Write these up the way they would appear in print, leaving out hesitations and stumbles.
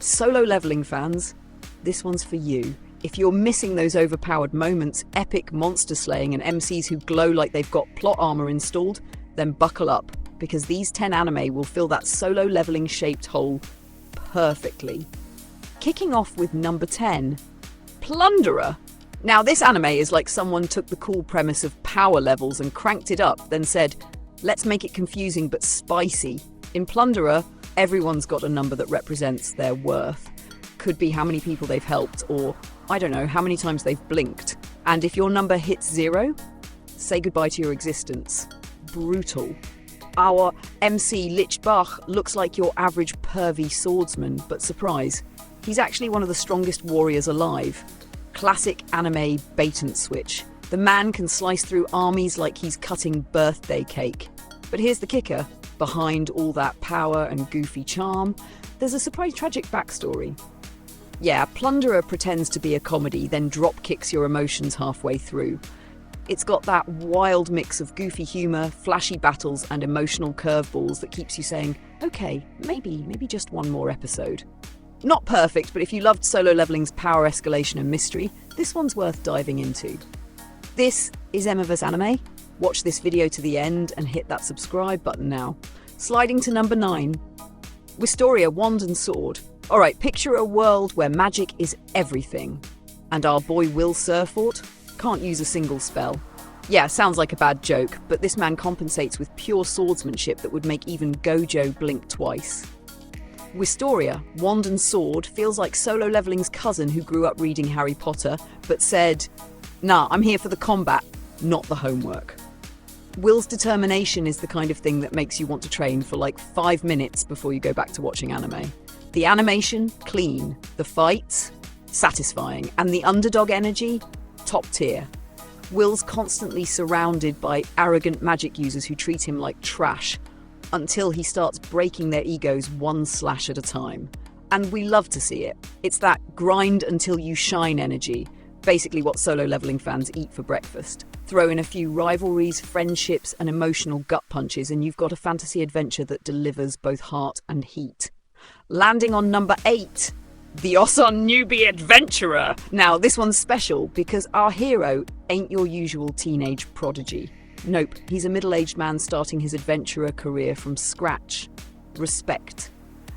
Solo leveling fans, this one's for you. If you're missing those overpowered moments, epic monster slaying, and MCs who glow like they've got plot armor installed, then buckle up, because these 10 anime will fill that solo leveling shaped hole perfectly. Kicking off with number 10, Plunderer. Now this anime is like someone took the cool premise of power levels and cranked it up, then said, let's make it confusing but spicy. In Plunderer, everyone's got a number that represents their worth. Could be how many people they've helped, or, I don't know, how many times they've blinked. And if your number hits 0, say goodbye to your existence. Brutal. Our MC Lichbach looks like your average pervy swordsman, but surprise, he's actually one of the strongest warriors alive. Classic anime bait and switch. The man can slice through armies like he's cutting birthday cake. But here's the kicker. Behind all that power and goofy charm, there's a surprise tragic backstory. Yeah, Plunderer pretends to be a comedy, then drop kicks your emotions halfway through. It's got that wild mix of goofy humour, flashy battles, and emotional curveballs that keeps you saying, okay, maybe just one more episode. Not perfect, but if you loved Solo Leveling's power escalation and mystery, this one's worth diving into. This is Emma vs Anime. Watch this video to the end and hit that subscribe button now. Sliding to number 9, Wistoria, Wand and Sword. Alright, picture a world where magic is everything. And our boy Will Surfort can't use a single spell. Yeah, sounds like a bad joke, but this man compensates with pure swordsmanship that would make even Gojo blink twice. Wistoria, Wand and Sword feels like Solo Leveling's cousin who grew up reading Harry Potter, but said, nah, I'm here for the combat, not the homework. Will's determination is the kind of thing that makes you want to train for like 5 minutes before you go back to watching anime. The animation, clean. The fights, satisfying. And the underdog energy, top tier. Will's constantly surrounded by arrogant magic users who treat him like trash, until he starts breaking their egos one slash at a time. And we love to see it. It's that grind until you shine energy. Basically what Solo Leveling fans eat for breakfast. Throw in a few rivalries, friendships, and emotional gut punches, and you've got a fantasy adventure that delivers both heart and heat. Landing on number 8, the Ossan Newbie Adventurer. Now, this one's special because our hero ain't your usual teenage prodigy. Nope, he's a middle-aged man starting his adventurer career from scratch. Respect.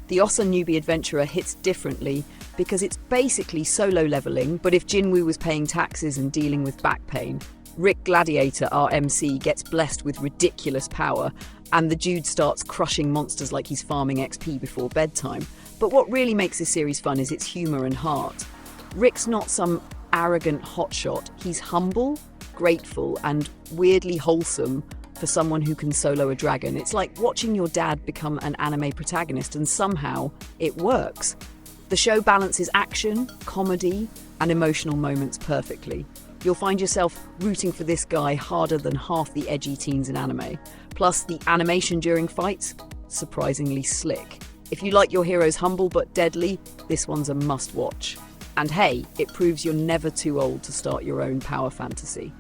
The Ossan Newbie Adventurer hits differently because it's basically Solo Leveling, but if Jinwoo was paying taxes and dealing with back pain, Rick Gladiator, our MC, gets blessed with ridiculous power, and the dude starts crushing monsters like he's farming XP before bedtime. But what really makes this series fun is its humour and heart. Rick's not some arrogant hotshot. He's humble, grateful, and weirdly wholesome for someone who can solo a dragon. It's like watching your dad become an anime protagonist, and somehow it works. The show balances action, comedy, and emotional moments perfectly. You'll find yourself rooting for this guy harder than half the edgy teens in anime. Plus, the animation during fights, surprisingly slick. If you like your heroes humble but deadly, this one's a must-watch. And hey, it proves you're never too old to start your own power fantasy.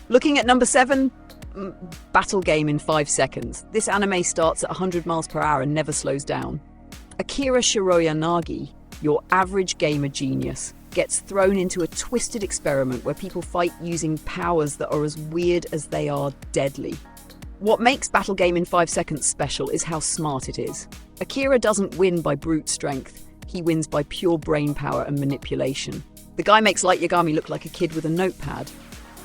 Looking at number 7, Battle Game in 5 seconds. This anime starts at 100 miles per hour and never slows down. Akira Shiroyanagi, your average gamer genius, gets thrown into a twisted experiment where people fight using powers that are as weird as they are deadly. What makes Battle Game in 5 seconds special is how smart it is. Akira doesn't win by brute strength, he wins by pure brain power and manipulation. The guy makes Light Yagami look like a kid with a notepad.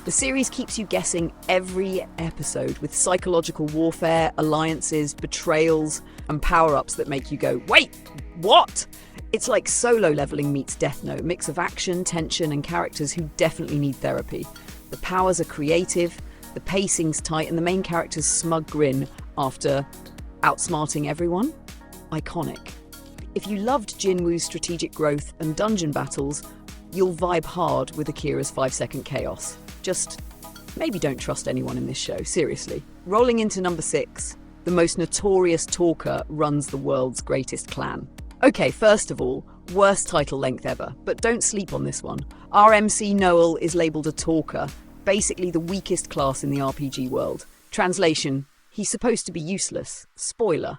The series keeps you guessing every episode with psychological warfare, alliances, betrayals, and power-ups that make you go, wait, what? It's like Solo Leveling meets Death Note, a mix of action, tension, and characters who definitely need therapy. The powers are creative, the pacing's tight, and the main character's smug grin after outsmarting everyone? Iconic. If you loved Jinwoo's strategic growth and dungeon battles, you'll vibe hard with Akira's 5-second chaos. Just maybe don't trust anyone in this show, seriously. Rolling into number 6, the most notorious talker runs the world's greatest clan. Okay, first of all, worst title length ever, but don't sleep on this one. Our MC Noel is labelled a talker, basically the weakest class in the RPG world. Translation, he's supposed to be useless. Spoiler,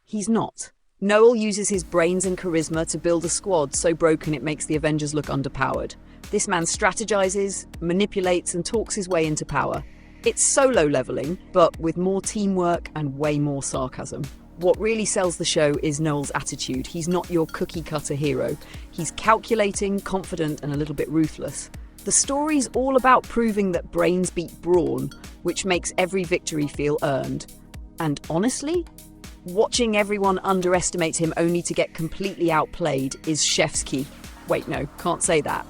he's not. Noel uses his brains and charisma to build a squad so broken it makes the Avengers look underpowered. This man strategizes, manipulates, and talks his way into power. It's solo leveling, but with more teamwork and way more sarcasm. What really sells the show is Noel's attitude. He's not your cookie-cutter hero. He's calculating, confident, and a little bit ruthless. The story's all about proving that brains beat brawn, which makes every victory feel earned. And honestly, watching everyone underestimate him only to get completely outplayed is chef's key. Wait, no, can't say that.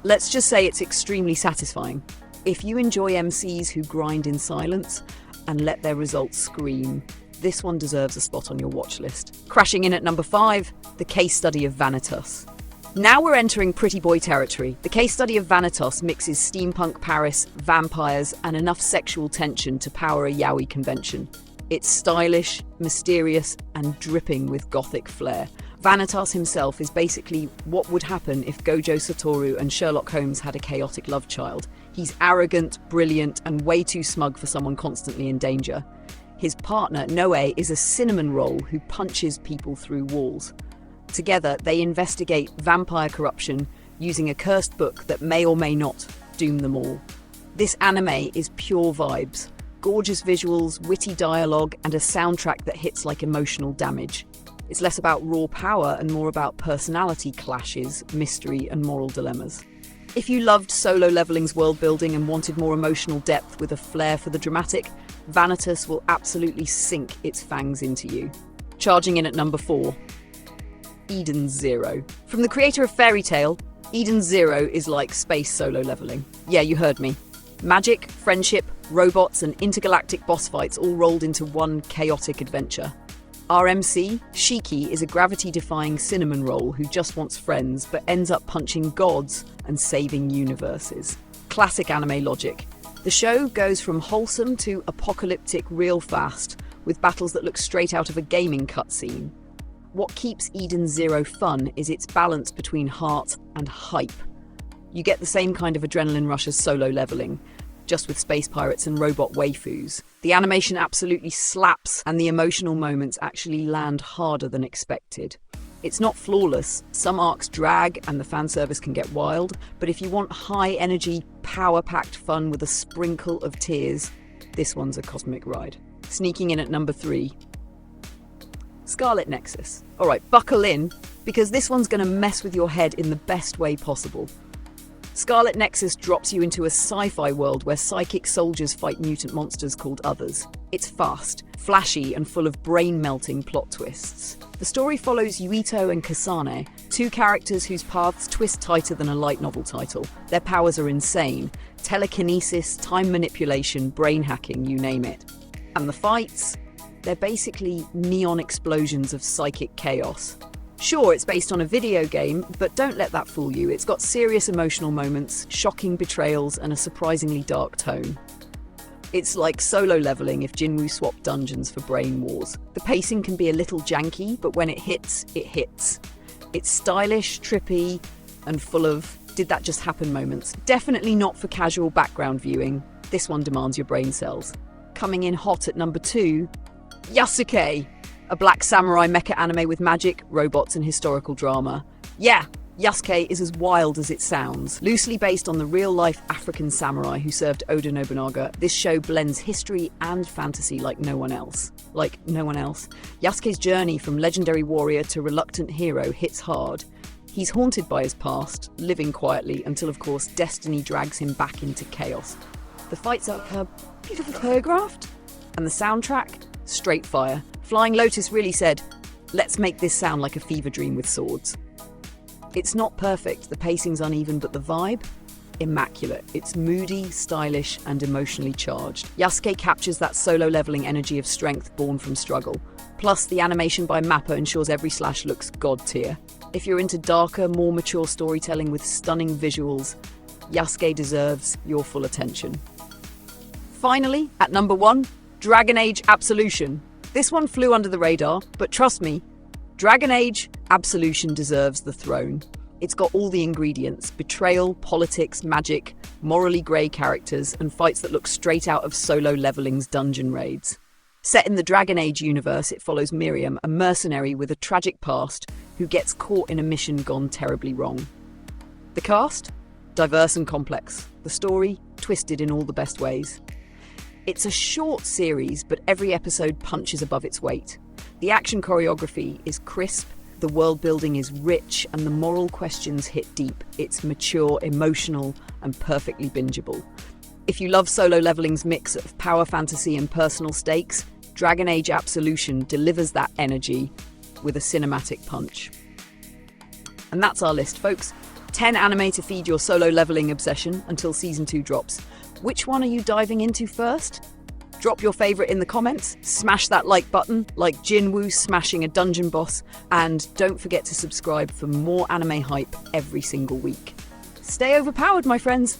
Let's just say it's extremely satisfying. If you enjoy MCs who grind in silence and let their results scream, this one deserves a spot on your watch list. Crashing in at number 5, the case study of Vanitas. Now we're entering pretty boy territory. The case study of Vanitas mixes steampunk Paris, vampires, and enough sexual tension to power a yaoi convention. It's stylish, mysterious, and dripping with gothic flair. Vanitas himself is basically what would happen if Gojo Satoru and Sherlock Holmes had a chaotic love child. He's arrogant, brilliant, and way too smug for someone constantly in danger. His partner, Noe, is a cinnamon roll who punches people through walls. Together, they investigate vampire corruption using a cursed book that may or may not doom them all. This anime is pure vibes. Gorgeous visuals, witty dialogue, and a soundtrack that hits like emotional damage. It's less about raw power and more about personality clashes, mystery, and moral dilemmas. If you loved Solo Leveling's world building and wanted more emotional depth with a flair for the dramatic, Vanitas will absolutely sink its fangs into you. Charging in at number 4, Eden Zero. From the creator of Fairy Tail, Eden Zero is like space Solo Leveling. Yeah, you heard me. Magic, friendship, robots, and intergalactic boss fights all rolled into one chaotic adventure. RMC, Shiki, is a gravity-defying cinnamon roll who just wants friends but ends up punching gods and saving universes. Classic anime logic. The show goes from wholesome to apocalyptic real fast, with battles that look straight out of a gaming cutscene. What keeps Eden Zero fun is its balance between heart and hype. You get the same kind of adrenaline rush as Solo Leveling, just with space pirates and robot waifus. The animation absolutely slaps, and the emotional moments actually land harder than expected. It's not flawless. Some arcs drag and the fan service can get wild, but if you want high energy, power-packed fun with a sprinkle of tears, this one's a cosmic ride. Sneaking in at number 3, Scarlet Nexus. Alright, buckle in, because this one's going to mess with your head in the best way possible. Scarlet Nexus drops you into a sci-fi world where psychic soldiers fight mutant monsters called Others. It's fast, flashy, and full of brain-melting plot twists. The story follows Yuito and Kasane, 2 characters whose paths twist tighter than a light novel title. Their powers are insane. Telekinesis, time manipulation, brain hacking, you name it. And the fights? They're basically neon explosions of psychic chaos. Sure, it's based on a video game, but don't let that fool you. It's got serious emotional moments, shocking betrayals, and a surprisingly dark tone. It's like Solo Leveling if Jinwoo swapped dungeons for brain wars. The pacing can be a little janky, but when it hits, it hits. It's stylish, trippy, and full of did that just happen moments. Definitely not for casual background viewing. This one demands your brain cells. Coming in hot at number 2, Yasuke, a black samurai mecha anime with magic, robots, and historical drama. Yeah, Yasuke is as wild as it sounds. Loosely based on the real-life African samurai who served Oda Nobunaga, this show blends history and fantasy like no one else. Yasuke's journey from legendary warrior to reluctant hero hits hard. He's haunted by his past, living quietly until, of course, destiny drags him back into chaos. The fights are beautifully choreographed, and the soundtrack, straight fire. Flying Lotus really said, let's make this sound like a fever dream with swords. It's not perfect, the pacing's uneven, but the vibe? Immaculate. It's moody, stylish, and emotionally charged. Yasuke captures that Solo Leveling energy of strength born from struggle. Plus, the animation by Mappa ensures every slash looks god tier. If you're into darker, more mature storytelling with stunning visuals, Yasuke deserves your full attention. Finally, at number 1, Dragon Age Absolution. This one flew under the radar, but trust me, Dragon Age Absolution deserves the throne. It's got all the ingredients: betrayal, politics, magic, morally grey characters, and fights that look straight out of Solo Leveling's dungeon raids. Set in the Dragon Age universe, it follows Miriam, a mercenary with a tragic past who gets caught in a mission gone terribly wrong. The cast? Diverse and complex. The story? Twisted in all the best ways. It's a short series, but every episode punches above its weight. The action choreography is crisp, the world building is rich, and the moral questions hit deep. It's mature, emotional, and perfectly bingeable. If you love Solo Leveling's mix of power fantasy and personal stakes, Dragon Age Absolution delivers that energy with a cinematic punch. And that's our list, folks. 10 anime to feed your Solo Leveling obsession until Season 2 drops. Which one are you diving into first? Drop your favourite in the comments, smash that like button, like Jinwoo smashing a dungeon boss, and don't forget to subscribe for more anime hype every single week. Stay overpowered, my friends!